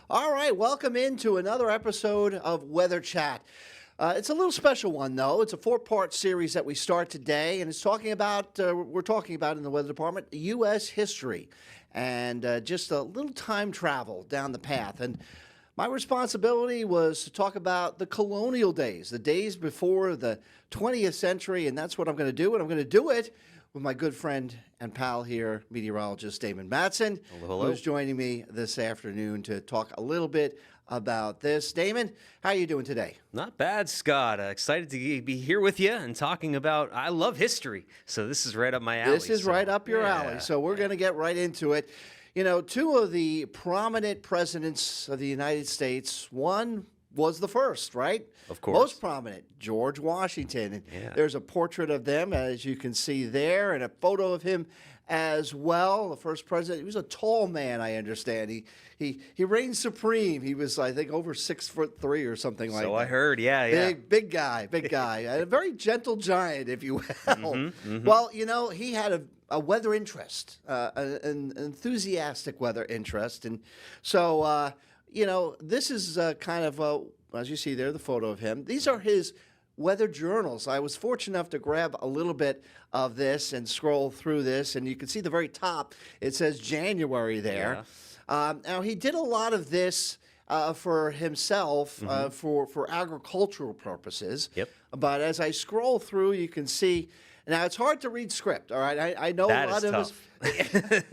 All right, welcome into another episode of Weather Chat. It's a little special one, though. It's a four-part series that we start today, and it's talking about, we're talking about in the Weather Department, U.S. history, and just a little time travel down the path. And my responsibility was to talk about the colonial days, the days before the 20th century, and that's what I'm going to do, and I'm going to do it with my good friend and pal here, meteorologist Damon Matson, Hello. who's joining me this afternoon to talk a little bit about this. Damon, how are you doing today? Not bad, Scott. Excited to be here with you and talking about. I love history, so this is right up my alley. This is right up your alley, so we're going to get right into it. You know, two of the prominent presidents of the United States, one was the first, right? Of course. Most prominent, George Washington. And there's a portrait of them, as you can see there, and a photo of him as well. The first president. He was a tall man, I understand. He reigned supreme. He was, I think, over 6'3" or something like that. So I heard, yeah. Big guy. And a very gentle giant, if you will. Well, you know, he had a weather interest, an enthusiastic weather interest. And so, you know, this is kind of, as you see there, the photo of him. These are his weather journals. I was fortunate enough to grab a little bit of this and scroll through this, and you can see the very top. It says January there. Yeah. Now, he did a lot of this for himself, for agricultural purposes. Yep. But as I scroll through, you can see. Now, it's hard to read script, all right? I know that a lot of it.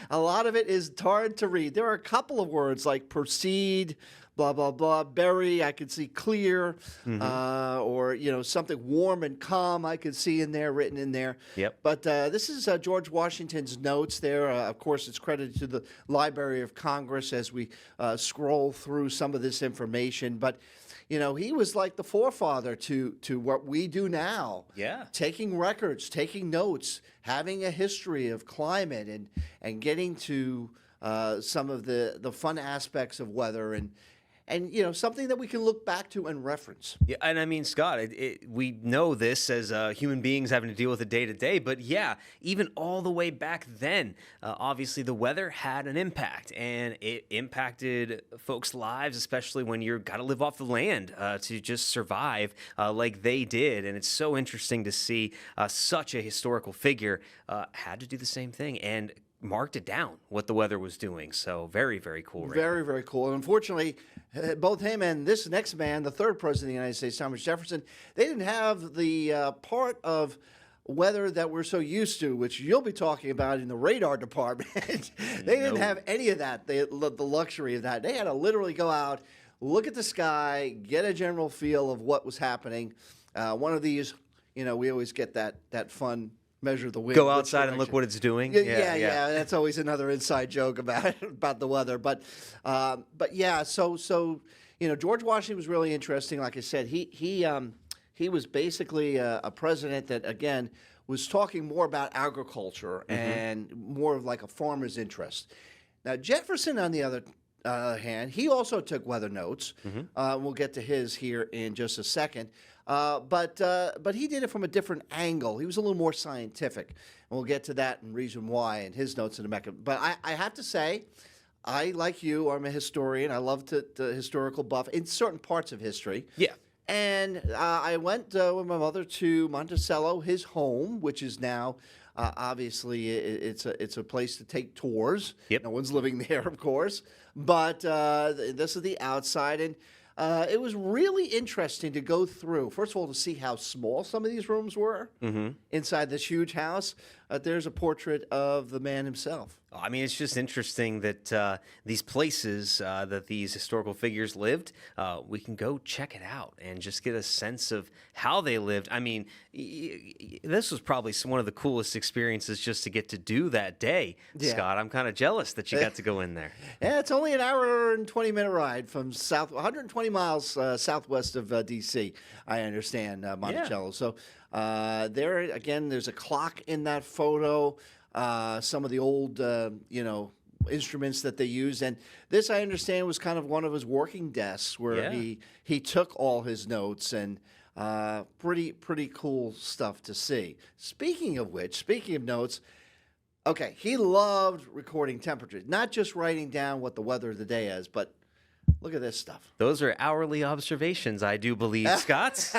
A lot of it is hard to read. There are a couple of words like proceed, blah, blah, blah, berry, I could see clear, or, you know, something warm and calm I could see in there, written in there. Yep. But this is George Washington's notes there. Of course, it's credited to the Library of Congress as we scroll through some of this information. But you know, he was like the forefather to what we do now. Yeah. Taking records, taking notes, having a history of climate and getting to some of the fun aspects of weather and you know, something that we can look back to and reference. Yeah, and I mean, Scott, we know this as human beings having to deal with it day to day, but yeah, even all the way back then, obviously the weather had an impact, and it impacted folks' lives, especially when you've got to live off the land to just survive like they did. And it's so interesting to see such a historical figure had to do the same thing and marked it down what the weather was doing. So very, very cool. Very cool. And unfortunately, both him and this next man, the third president of the United States, Thomas Jefferson, they didn't have the part of weather that we're so used to, which you'll be talking about in the radar department. They didn't have any of that, the luxury of that. They had to literally go out, look at the sky, get a general feel of what was happening. One of these, you know, we always get that fun measure the wind. Go outside and look what it's doing. Yeah. That's always another inside joke about the weather. But yeah, so you know, George Washington was really interesting. Like I said, he was basically a president that again was talking more about agriculture and more of like a farmer's interest. Now Jefferson, on the other hand, he also took weather notes. We'll get to his here in just a second. But he did it from a different angle. He was a little more scientific. And we'll get to that and reason why and his notes in a minute. But I have to say, I, like you, I'm a historian. I love the historical buff in certain parts of history. Yeah. And I went with my mother to Monticello, his home, which is now obviously it's a place to take tours. Yep. No one's living there, of course. But this is the outside, and it was really interesting to go through. First of all, to see how small some of these rooms were inside this huge house. There's a portrait of the man himself. I mean, it's just interesting that these places that these historical figures lived, we can go check it out and just get a sense of how they lived. I mean, this was probably one of the coolest experiences just to get to do that day, Scott. I'm kind of jealous that you got to go in there. Yeah, it's only an hour and 20-minute ride from 120 miles southwest of D.C., I understand, Monticello. So there, again, there's a clock in that photo. Some of the old, instruments that they use. And this, I understand, was kind of one of his working desks where he took all his notes, and pretty cool stuff to see. Speaking of which, speaking of notes, okay, he loved recording temperatures, not just writing down what the weather of the day is, but Look at this stuff. Those are hourly observations, I do believe, Scott.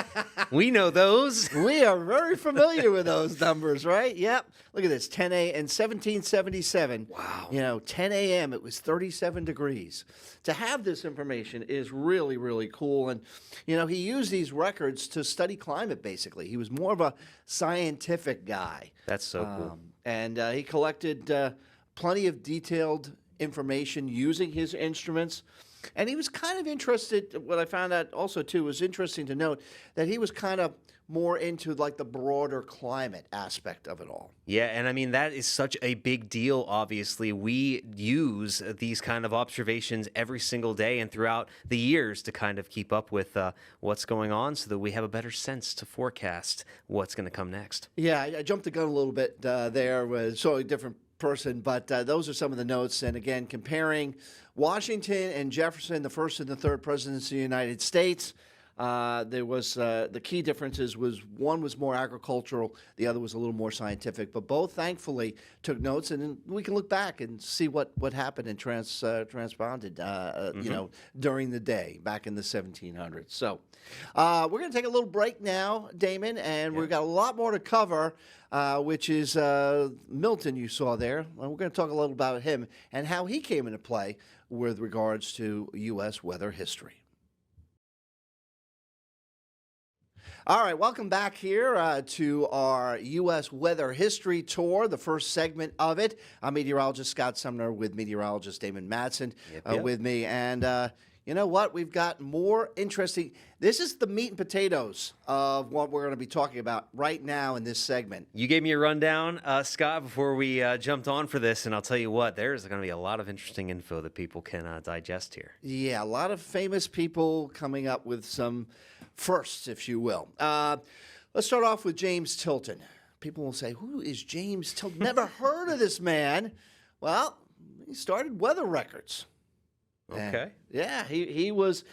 We know those. We are very familiar with those numbers, right? Yep. Look at this, 10 a. in 1777. Wow. 10 a.m. it was 37 degrees. To have this information is really, really cool. And, he used these records to study climate, basically. He was more of a scientific guy. That's so cool. And he collected plenty of detailed information using his instruments. And he was kind of interested, what I found out also, too, was interesting to note that he was kind of more into like the broader climate aspect of it all. Yeah, and I mean, that is such a big deal, obviously. We use these kind of observations every single day and throughout the years to kind of keep up with what's going on so that we have a better sense to forecast what's going to come next. Yeah, I jumped the gun a little bit there with totally different person, but those are some of the notes. And again, comparing Washington and Jefferson, the first and the third presidents of the United States, there was the key differences was one was more agricultural, the other was a little more scientific, but both thankfully took notes, and then we can look back and see what happened and transponded during the day back in the 1700s. So we're going to take a little break now, Damon, and we've got a lot more to cover, which is Milton you saw there. And we're going to talk a little about him and how he came into play with regards to U.S. weather history. All right, welcome back here to our U.S. weather history tour, the first segment of it. I'm meteorologist Scott Sumner with meteorologist Damon Matson with me. And you know what? We've got more interesting. This is the meat and potatoes of what we're going to be talking about right now in this segment. You gave me a rundown, Scott, before we jumped on for this, and I'll tell you what, there's going to be a lot of interesting info that people can digest here. Yeah, a lot of famous people coming up with some firsts, if you will. Let's start off with James Tilton. People will say, who is James Tilton? Never heard of this man. Well, he started weather records. Okay. And, he was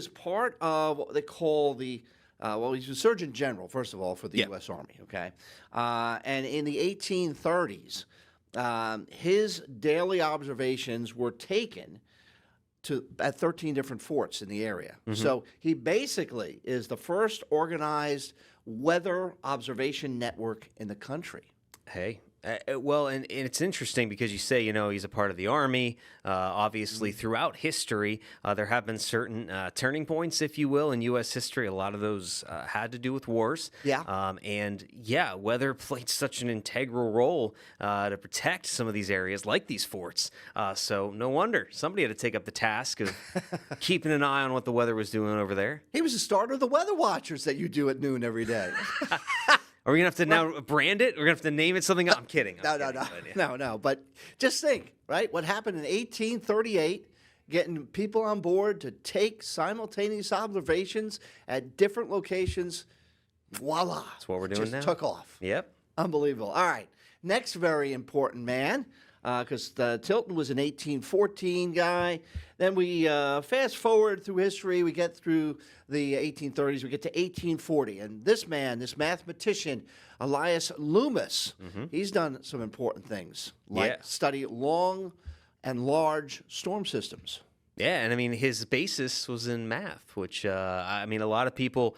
part of what they call the he's a Surgeon General, first of all, for the U.S. Army, okay? And in the 1830s, his daily observations were taken at 13 different forts in the area. Mm-hmm. So he basically is the first organized weather observation network in the country. Hey. Well, and it's interesting because you say, he's a part of the Army. Obviously, throughout history, there have been certain turning points, if you will, in U.S. history. A lot of those had to do with wars. Yeah. Weather played such an integral role to protect some of these areas, like these forts. So no wonder somebody had to take up the task of keeping an eye on what the weather was doing over there. He was the starter of the Weather Watchers that you do at noon every day. Are we going to have to now brand it? We're going to have to name it something else? I'm kidding. No. But just think, right? What happened in 1838, getting people on board to take simultaneous observations at different locations. Voila. That's what we're doing now. Just took off. Yep. Unbelievable. All right. Next very important man, because Tilton was an 1814 guy. Then we fast forward through history. We get through the 1830s. We get to 1840. And this man, this mathematician, Elias Loomis, he's done some important things, like study long and large storm systems. Yeah, and I mean, his basis was in math, which, a lot of people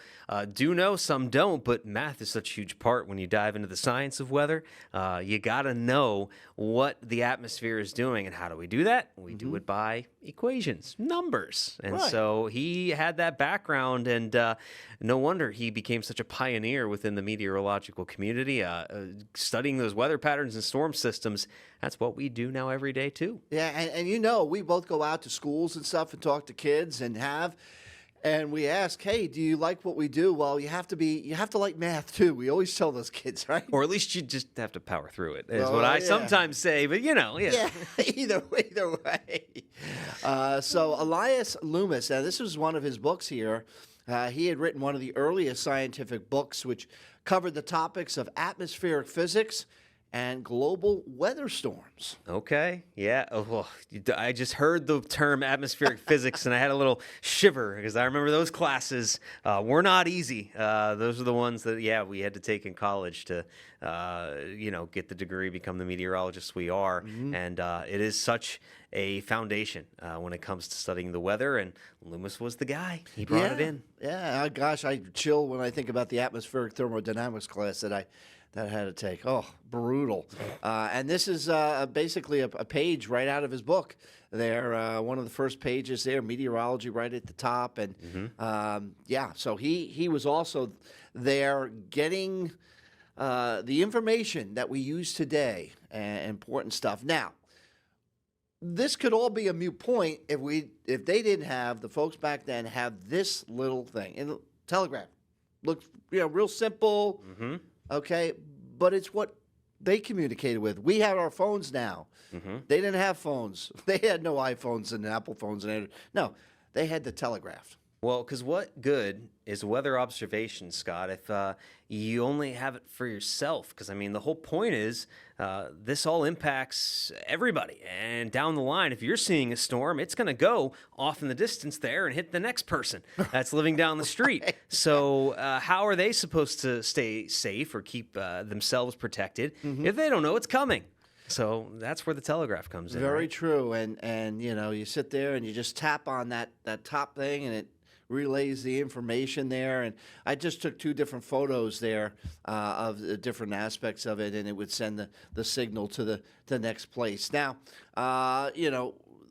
do know, some don't, but math is such a huge part when you dive into the science of weather. You got to know what the atmosphere is doing, and how do we do that? We do it by equations, numbers. And so he had that background, and no wonder he became such a pioneer within the meteorological community, studying those weather patterns and storm systems. That's what we do now every day, too. Yeah, and we both go out to schools and stuff and talk to kids and we ask, hey, do you like what we do? Well, you have to like math too. We always tell those kids, right? Or at least you just have to power through it, is what I sometimes say, but Yeah, either way. So Elias Loomis, now this was one of his books here. He had written one of the earliest scientific books which covered the topics of atmospheric physics and global weather storms. Okay. Yeah. Oh, well, I just heard the term atmospheric physics and I had a little shiver because I remember those classes were not easy. Those are the ones that, yeah, we had to take in college to, get the degree, become the meteorologists we are. And it is such a foundation when it comes to studying the weather. And Loomis was the guy. He brought it in. Yeah, gosh, I chill when I think about the atmospheric thermodynamics class that I had to take. Oh, brutal. And this is basically a page right out of his book there. One of the first pages there, meteorology right at the top. And so he was also there getting the information that we use today, important stuff. Now, this could all be a moot point if they didn't have, the folks back then have this little thing. And telegraph looks real simple. Okay, but it's what they communicated with. We have our phones now. They didn't have phones. They had no iPhones and Apple phones. No, they had the telegraph. Well, because what good is weather observation, Scott, if you only have it for yourself? Because, I mean, the whole point is this all impacts everybody. And down the line, if you're seeing a storm, it's going to go off in the distance there and hit the next person that's living down the street. Right. So how are they supposed to stay safe or keep themselves protected if they don't know it's coming? So that's where the telegraph comes in. Very right? true. And you sit there and you just tap on that top thing and it relays the information there. And I just took two different photos there of the different aspects of it, and it would send the signal to the next place. Now,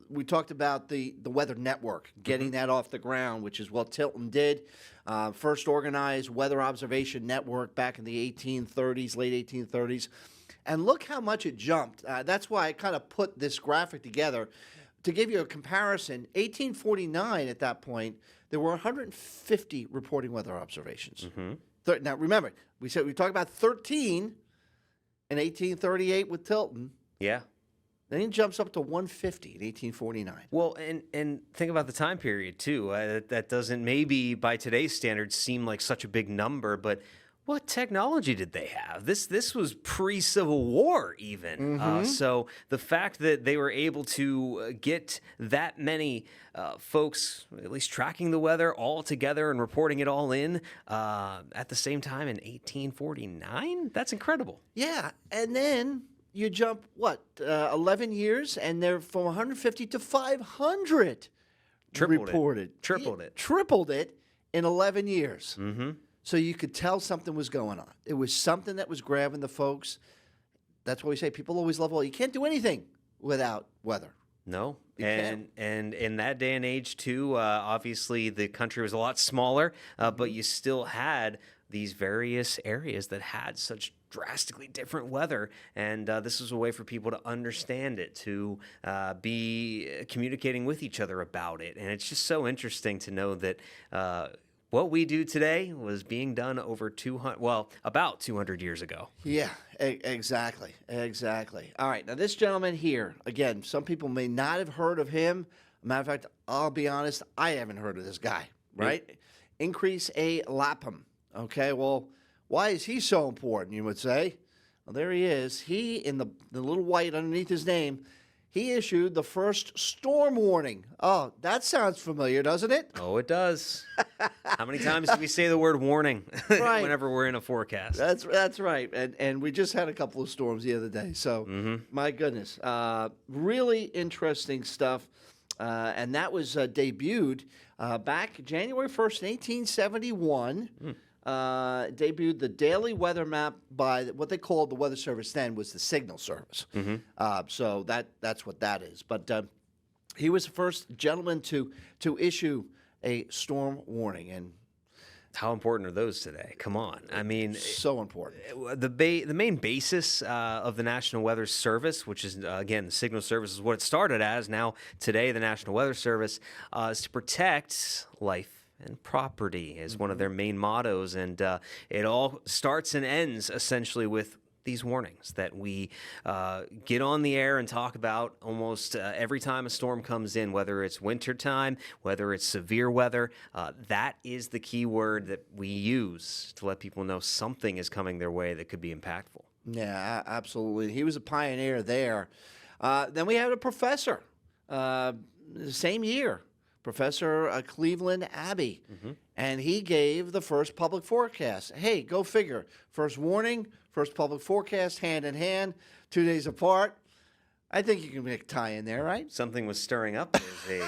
we talked about the Weather Network, getting that off the ground, which is what Tilton did. First organized weather observation network back in the 1830s, late 1830s. And look how much it jumped. That's why I kind of put this graphic together to give you a comparison. 1849, at that point, there were 150 reporting weather observations. Now, remember, we talked about 13 in 1838 with Tilton. Yeah. Then it jumps up to 150 in 1849. Well, and think about the time period, too. That doesn't, maybe by today's standards, seem like such a big number, but what technology did they have? This was pre-Civil War even. So the fact that they were able to get that many folks at least tracking the weather all together and reporting it all in at the same time in 1849, that's incredible. Yeah, and then you jump, 11 years, and they're from 150 to 500 reported. Tripled it in 11 years. So you could tell something was going on. It was something that was grabbing the folks. That's what we say. People always love, you can't do anything without weather. No. And in that day and age, too, obviously the country was a lot smaller, but you still had these various areas that had such drastically different weather. And this was a way for people to understand it, to be communicating with each other about it. And it's just so interesting to know that what we do today was being done about 200 years ago. Yeah, exactly. All right, now this gentleman here, again, some people may not have heard of him. Matter of fact, I'll be honest, I haven't heard of this guy, right? Yep. Increase A. Lapham. Okay, well, why is he so important, you would say? Well, there he is. He, in the little white underneath his name, he issued the first storm warning. Oh, that sounds familiar, doesn't it? Oh, it does. How many times do we say the word warning whenever we're in a forecast? That's right. And we just had a couple of storms the other day. So, my goodness. Really interesting stuff. And that was debuted back January 1st, 1871. Debuted the daily weather map by what they called the Weather Service then was the Signal Service. So that's what that is. But he was the first gentleman to issue a storm warning. And how important are those today? Come on. I mean, so important. The main basis of the National Weather Service, which is, again, the Signal Service is what it started as. Now, today, the National Weather Service is to protect life and property is one of their main mottos, and it all starts and ends essentially with these warnings that we get on the air and talk about almost every time a storm comes in, whether it's wintertime, whether it's severe weather. That is the key word that we use to let people know something is coming their way that could be impactful. Yeah, absolutely. He was a pioneer there. Then we had a professor, the same year, Professor Cleveland Abbey, and he gave the first public forecast. Hey, go figure. First warning, first public forecast, hand in hand, 2 days apart. I think you can make a tie in there, right? Something was stirring up those days.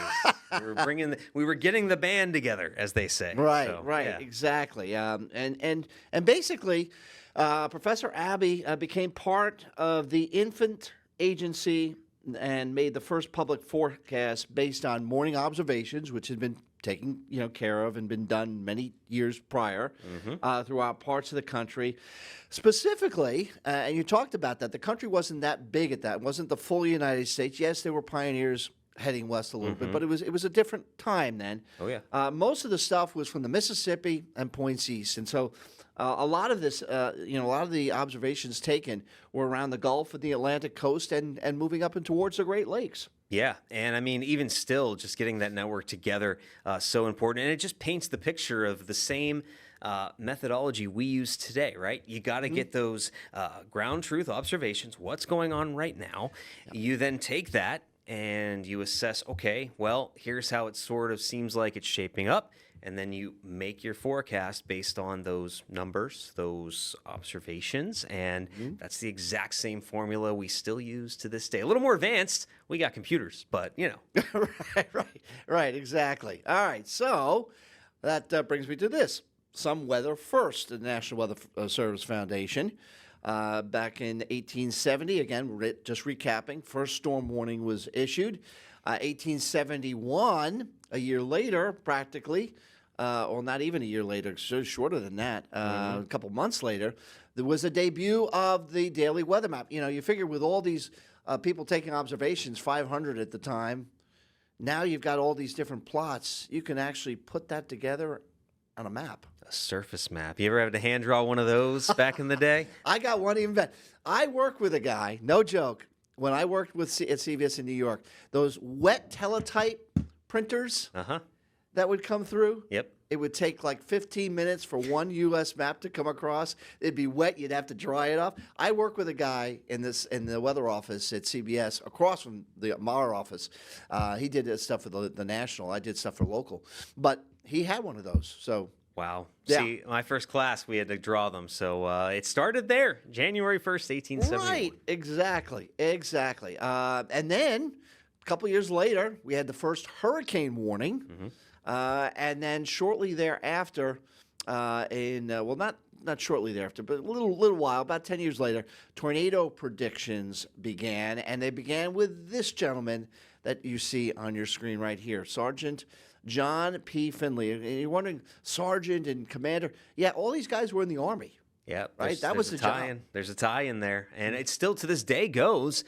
We were getting the band together, as they say. Right, So, right, yeah. exactly. And basically, Professor Abbey became part of the infant agency and made the first public forecast based on morning observations, which had been taken care of and been done many years prior throughout parts of the country. Specifically, and you talked about that, the country wasn't that big at that. It wasn't the full United States. Yes, there were pioneers heading west a little bit, but it was a different time then. Oh, yeah. Most of the stuff was from the Mississippi and points east, and so a lot of this, a lot of the observations taken were around the Gulf and the Atlantic coast and moving up and towards the Great Lakes. Yeah, and I mean, even still, just getting that network together, so important, and it just paints the picture of the same methodology we use today, right? You got to get those ground truth observations, what's going on right now. You then take that and you assess, okay, well, here's how it sort of seems like it's shaping up. And then you make your forecast based on those numbers, those observations, and that's the exact same formula we still use to this day. A little more advanced. We got computers, but Right, exactly. All right, so that brings me to this. Some weather first, the National Weather Service Foundation. Back in 1870, again, just recapping, first storm warning was issued. 1871, a year later, practically, or not even a year later, so shorter than that, a couple months later, there was a debut of the daily weather map. You figure with all these people taking observations, 500 at the time, now you've got all these different plots. You can actually put that together on a map. a surface map. You ever have to hand draw one of those back in the day? I got one even better. I worked with a guy, no joke, when I worked at CVS in New York, those wet teletype printers that would come through. Yep. It would take like 15 minutes for one U.S. map to come across. It'd be wet. You'd have to dry it off. I work with a guy in the weather office at CBS across from our office. He did stuff for the national. I did stuff for local. But he had one of those. So wow. Yeah. See, my first class, we had to draw them. So it started there, January 1st, 1871. right, exactly. And then a couple years later, we had the first hurricane warning. And then shortly thereafter, not shortly thereafter, but a little while, about 10 years later, tornado predictions began, and they began with this gentleman that you see on your screen right here, Sergeant John P. Finley. And you're wondering, Sergeant and Commander, yeah, all these guys were in the Army. Yeah, right. That was the job. There's a tie in there, and it still to this day goes.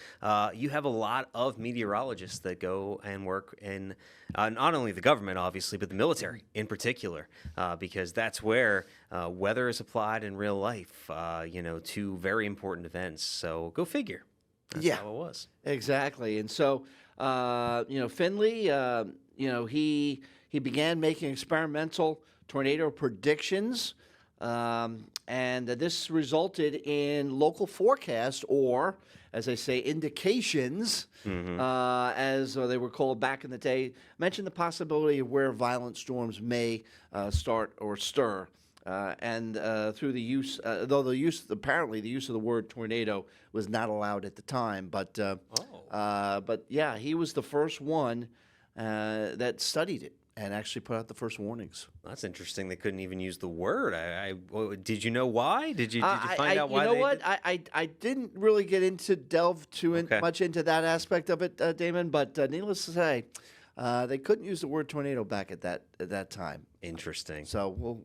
You have a lot of meteorologists that go and work in not only the government, obviously, but the military in particular, because that's where weather is applied in real life. To very important events. So go figure. That's how it was. Exactly. And so, Finley, he began making experimental tornado predictions. And this resulted in local forecasts, or, as they say, indications, as they were called back in the day, mentioned the possibility of where violent storms may start or stir. And through the use, apparently the use of the word tornado was not allowed at the time. But yeah, he was the first one that studied it and actually put out the first warnings. That's interesting. They couldn't even use the word. Did you know why? Did you find out why? You know what? I didn't really delve much into that aspect of it, Damon. But needless to say, they couldn't use the word tornado back at that time. Interesting. So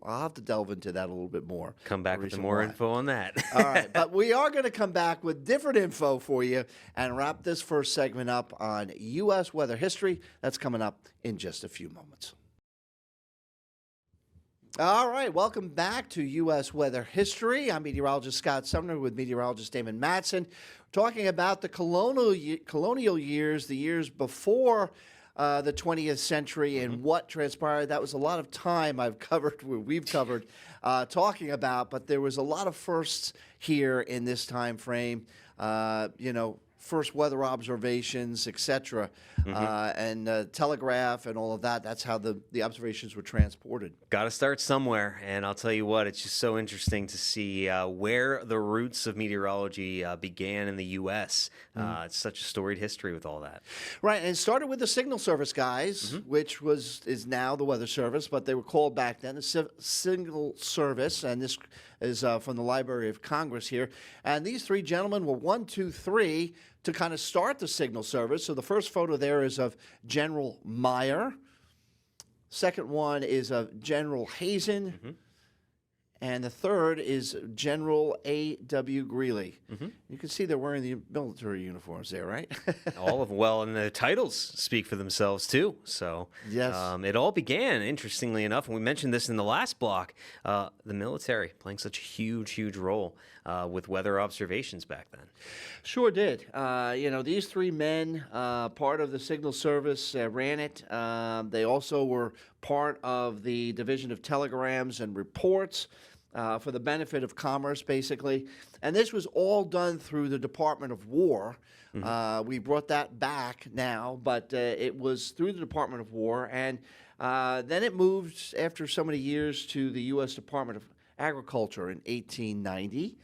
I'll have to delve into that a little bit more. Come back with some more info on that. All right, but we are going to come back with different info for you and wrap this first segment up on U.S. weather history. That's coming up in just a few moments. All right, welcome back to U.S. Weather History. I'm meteorologist Scott Sumner with meteorologist Damon Matson, talking about the colonial years, the years before the 20th century and what transpired. That was a lot of time we've covered, talking about, but there was a lot of firsts here in this time frame. First weather observations, etc., and telegraph and all of that. That's how the observations were transported. Got to start somewhere, and I'll tell you what, it's just so interesting to see where the roots of meteorology began in the U.S. It's such a storied history with all that. Right, and it started with the Signal Service guys, which is now the Weather Service, but they were called back then the Signal Service, and this is from the Library of Congress here. And these three gentlemen were 1, 2, 3 to kind of start the Signal Service. So the first photo there is of General Meyer. Second one is of General Hazen. And the third is General A.W. Greeley. You can see they're wearing the military uniforms there, right? All of well, and the titles speak for themselves too. So yes, it all began, interestingly enough, and we mentioned this in the last block, the military playing such a huge role with weather observations back then. Sure did. These three men, part of the Signal Service, ran it. They also were part of the Division of Telegrams and Reports for the benefit of commerce, basically. And this was all done through the Department of War. We brought that back now, but it was through the Department of War. And then it moved, after so many years, to the U.S. Department of Agriculture in 1890.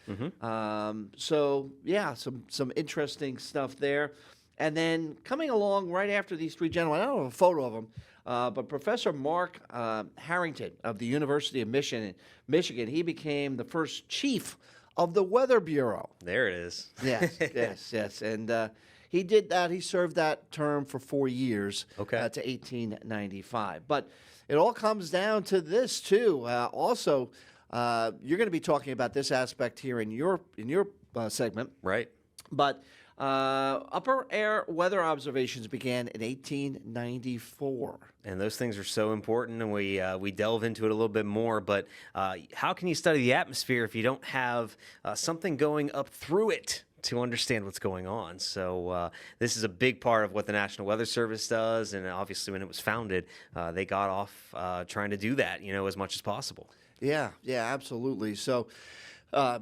Some interesting stuff there. And then coming along right after these three gentlemen, I don't have a photo of them, but Professor Mark Harrington of the University of Michigan, he became the first chief of the Weather Bureau. There it is. Yes. And he did that. He served that term for 4 years to 1895. But it all comes down to this, too. Also, you're going to be talking about this aspect here in your segment. Right. But upper air weather observations began in 1894. And those things are so important, and we delve into it a little bit more. But how can you study the atmosphere if you don't have something going up through it to understand what's going on? So this is a big part of what the National Weather Service does, and obviously when it was founded, they got off trying to do that, as much as possible. Yeah, absolutely. So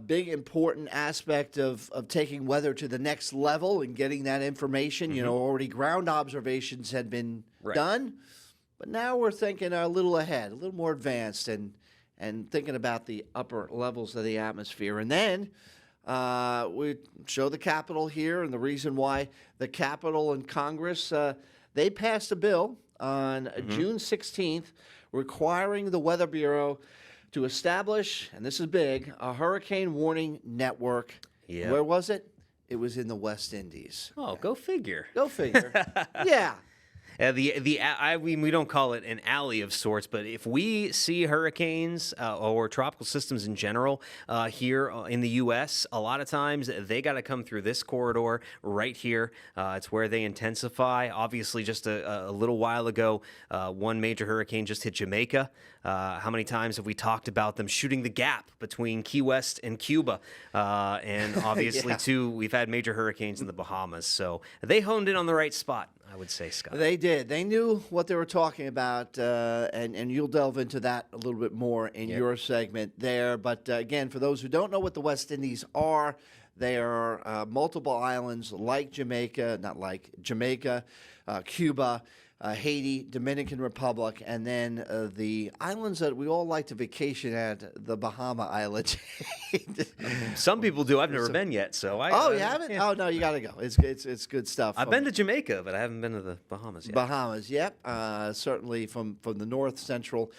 big, important aspect of taking weather to the next level and getting that information. Already ground observations had been done, but now we're thinking a little ahead, a little more advanced, and thinking about the upper levels of the atmosphere. And then we show the Capitol here, and the reason why the Capitol and Congress, they passed a bill on June 16th requiring the Weather Bureau to establish, and this is big, a hurricane warning network. Yeah. Where was it? It was in the West Indies. Oh, go figure. Go figure. Yeah. We don't call it an alley of sorts, but if we see hurricanes or tropical systems in general here in the U.S., a lot of times they got to come through this corridor right here. It's where they intensify. Obviously, just a little while ago, one major hurricane just hit Jamaica. How many times have we talked about them shooting the gap between Key West and Cuba? And obviously, too, we've had major hurricanes in the Bahamas. So they honed in on the right spot, I would say, Scott. They did. They knew what they were talking about, and you'll delve into that a little bit more in your segment there. But again, for those who don't know what the West Indies are, they are multiple islands like Jamaica, Cuba, Haiti, Dominican Republic, and then the islands that we all like to vacation at, the Bahama Islands. Some people do. I've never been yet, so you haven't? Yeah. Oh no, you got to go. It's good stuff. I've been to Jamaica, but I haven't been to the Bahamas yet. Bahamas, yep. Certainly from the north, central,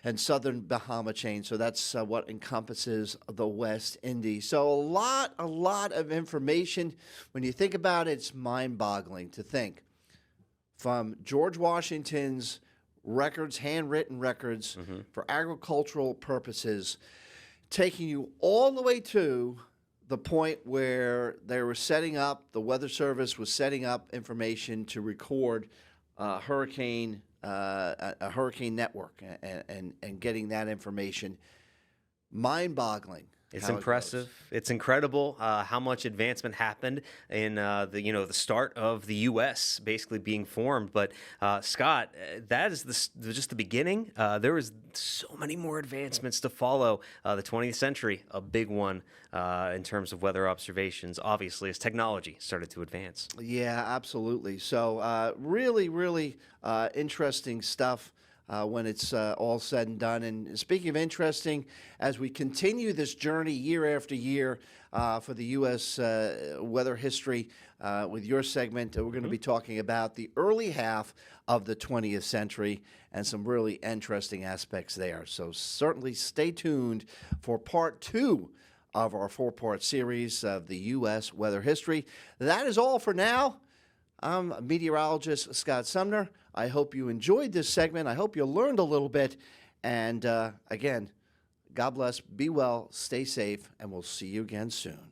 and southern Bahama chain. So that's what encompasses the West Indies. So a lot of information. When you think about it, it's mind-boggling to think. From George Washington's records, handwritten records for agricultural purposes, taking you all the way to the point where they were setting up, the Weather Service was setting up information to record a hurricane network and getting that information. Mind-boggling. It's how it goes. impressive. It's incredible how much advancement happened in the start of the U.S. basically being formed. But Scott, that is just the beginning. There was so many more advancements to follow. The 20th century, a big one in terms of weather observations, obviously, as technology started to advance. Yeah, absolutely. So, really, really interesting stuff when it's all said and done. And speaking of interesting, as we continue this journey year after year for the U.S. Weather history with your segment, we're going to be talking about the early half of the 20th century and some really interesting aspects there. So, certainly stay tuned for part 2 of our 4-part series of the U.S. weather history. That is all for now. I'm meteorologist Scott Sumner. I hope you enjoyed this segment. I hope you learned a little bit. And again, God bless, be well, stay safe, and we'll see you again soon.